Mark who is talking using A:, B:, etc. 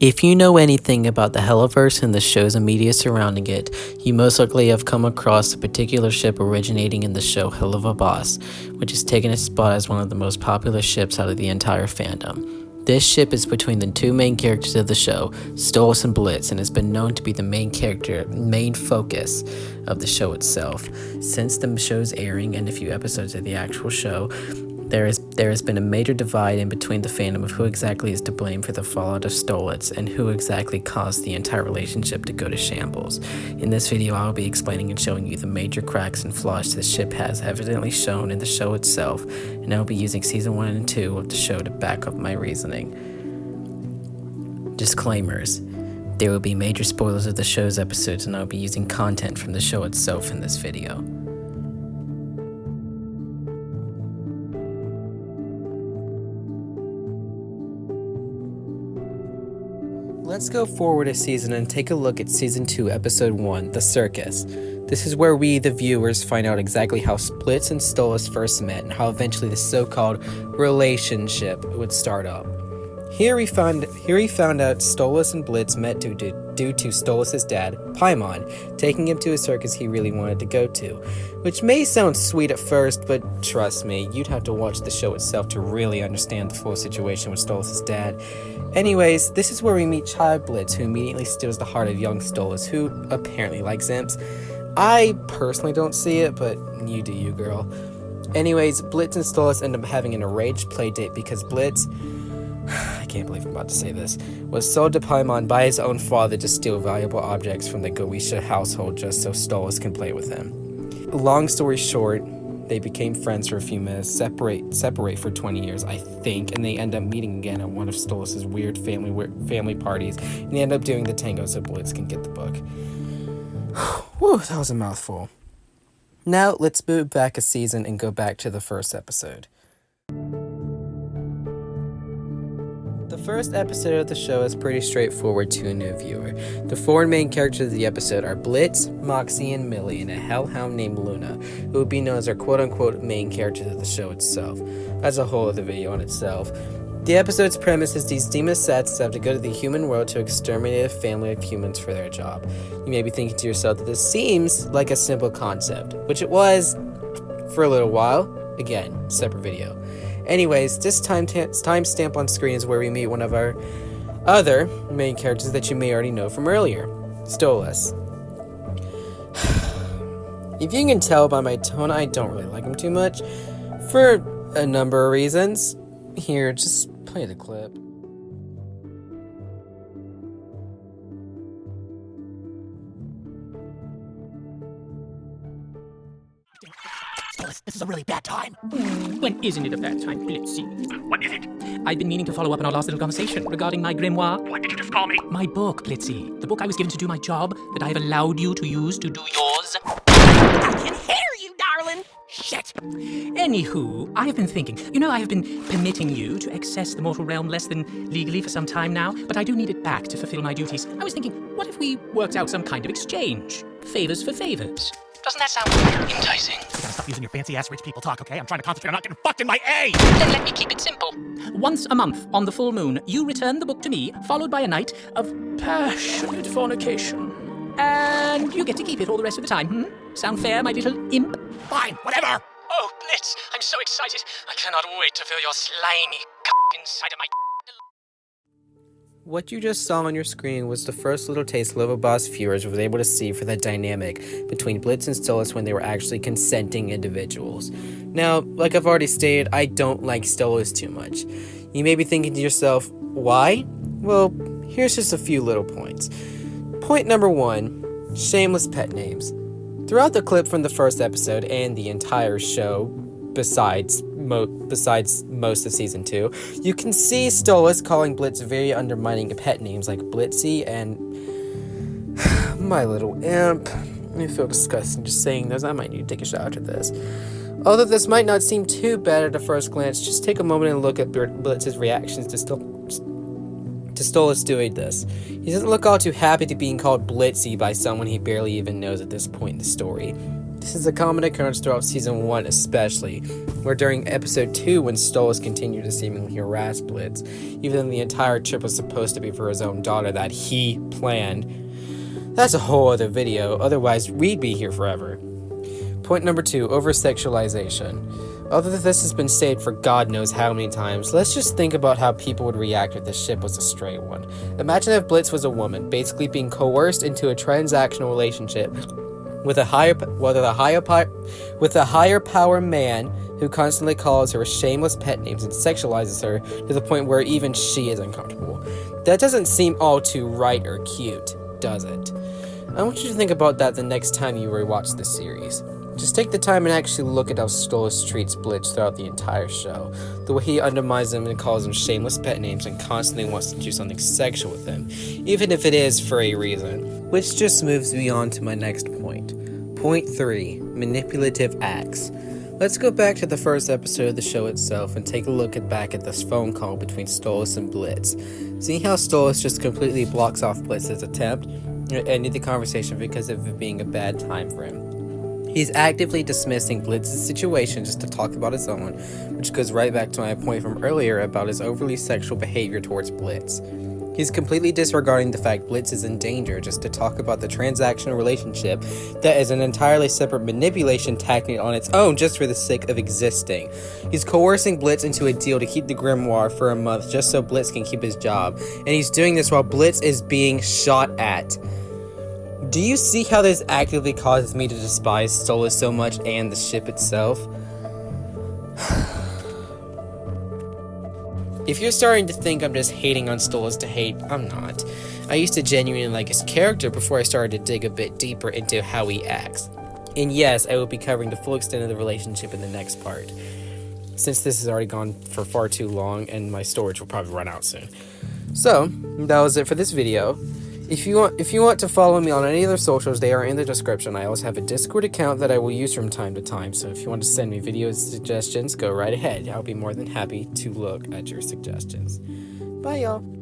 A: If you know anything about the Helliverse and the shows and media surrounding it, you most likely have come across a particular ship originating in the show Hell of a Boss, which has taken its spot as one of the most popular ships out of the entire fandom. This ship is between the two main characters of the show, Stolas and Blitz, and has been known to be the main focus of the show itself. Since the show's airing and a few episodes of the actual show, there has been a major divide in between the fandom of who exactly is to blame for the fallout of Stolitz and who exactly caused the entire relationship to go to shambles. In this video, I will be explaining and showing you the major cracks and flaws this ship has evidently shown in the show itself, and I will be using Season 1 and 2 of the show to back up my reasoning. Disclaimers. There will be major spoilers of the show's episodes, and I will be using content from the show itself in this video. Let's go forward a season and take a look at Season 2, Episode 1, The Circus. This is where we, the viewers, find out exactly how Blitz and Stolas first met and how eventually the so-called relationship would start up. Here we found out Stolas and Blitz met due to Stolas' dad, Paimon, taking him to a circus he really wanted to go to. Which may sound sweet at first, but trust me, you'd have to watch the show itself to really understand the full situation with Stolas' dad. Anyways, this is where we meet Child Blitz, who immediately steals the heart of young Stolas, who apparently likes imps. I personally don't see it, but you do you, girl. Anyways, Blitz and Stolas end up having an enraged playdate because Blitz, I can't believe I'm about to say this, was sold to Paimon by his own father to steal valuable objects from the Goetia household just so Stolas can play with him. Long story short, they became friends for a few minutes, separate for 20 years, I think, and they end up meeting again at one of Stolas' weird family parties, and they end up doing the tango so Blitz can get the book. Whew, that was a mouthful. Now, let's move back a season and go back to the first episode. The first episode of the show is pretty straightforward to a new viewer. The four main characters of the episode are Blitz, Moxie, and Millie, and a hellhound named Luna, who would be known as our quote-unquote main characters of the show itself, as a whole of the video on itself. The episode's premise is these demon assassins have to go to the human world to exterminate a family of humans for their job. You may be thinking to yourself that this seems like a simple concept, which it was for a little while. Again, separate video. Anyways, this timestamp on screen is where we meet one of our other main characters that you may already know from earlier, Stolas. If you can tell by my tone, I don't really like him too much, for a number of reasons. Here, just play the clip.
B: This is a really bad time.
C: When isn't it a bad time, Blitzy?
B: What is it?
C: I've been meaning to follow up on our last little conversation regarding my grimoire.
B: What did you just call me?
C: My book, Blitzy. The book I was given to do my job, that I have allowed you to use to do yours.
B: I can hear you, darling. Shit.
C: Anywho, I have been thinking. I have been permitting you to access the mortal realm less than legally for some time now, but I do need it back to fulfill my duties. I was thinking, what if we worked out some kind of exchange? Favors for favors. Doesn't that sound enticing?
B: You gotta stop using your fancy-ass rich people talk, okay? I'm trying to concentrate on not getting fucked in my A!
C: Then let me keep it simple. Once a month, on the full moon, you return the book to me, followed by a night of passionate fornication. And you get to keep it all the rest of the time, Sound fair, my little imp?
B: Fine, whatever!
C: Oh, Blitz, I'm so excited. I cannot wait to feel your slimy c*** inside of my...
A: What you just saw on your screen was the first little taste Love Boss viewers was able to see for the dynamic between Blitz and Stolas when they were actually consenting individuals. Now, like I've already stated, I don't like Stolas too much. You may be thinking to yourself, why? Well, here's just a few little points. Point number 1, shameless pet names. Throughout the clip from the first episode and the entire show, besides most of Season 2, you can see Stolas calling Blitz very undermining pet names like Blitzy and my little imp. I feel disgusting just saying those. I might need to take a shower after this. Although this might not seem too bad at a first glance, just take a moment and look at Blitz's reactions to Stolas doing this. He doesn't look all too happy to being called Blitzy by someone he barely even knows at this point in the story. This is a common occurrence throughout Season 1 especially, where during Episode 2 when Stolas continued to seemingly harass Blitz, even though the entire trip was supposed to be for his own daughter that he planned. That's a whole other video, otherwise we'd be here forever. Point number 2, over-sexualization. Although this has been stated for God knows how many times, let's just think about how people would react if the ship was a straight one. Imagine if Blitz was a woman, basically being coerced into a transactional relationship with a higher power man who constantly calls her shameless pet names and sexualizes her to the point where even she is uncomfortable. That doesn't seem all too right or cute, does it? I want you to think about that the next time you rewatch this series. Just take the time and actually look at how Stolas treats Blitz throughout the entire show. The way he undermines him and calls him shameless pet names and constantly wants to do something sexual with him, even if it is for a reason. Which just moves me on to my next point. Point 3, manipulative acts. Let's go back to the first episode of the show itself and take a look back at this phone call between Stolas and Blitz. See how Stolas just completely blocks off Blitz's attempt at ending the conversation because of it being a bad time for him. He's actively dismissing Blitz's situation just to talk about his own, which goes right back to my point from earlier about his overly sexual behavior towards Blitz. He's completely disregarding the fact Blitz is in danger just to talk about the transactional relationship that is an entirely separate manipulation tactic on its own just for the sake of existing. He's coercing Blitz into a deal to keep the grimoire for a month just so Blitz can keep his job, and he's doing this while Blitz is being shot at. Do you see how this actively causes me to despise Stolas so much and the ship itself? If you're starting to think I'm just hating on Stolas to hate, I'm not. I used to genuinely like his character before I started to dig a bit deeper into how he acts. And yes, I will be covering the full extent of the relationship in the next part, since this has already gone for far too long and my storage will probably run out soon. So, that was it for this video. If you want to follow me on any other socials, they are in the description. I also have a Discord account that I will use from time to time, so if you want to send me video suggestions, go right ahead. I'll be more than happy to look at your suggestions. Bye, y'all.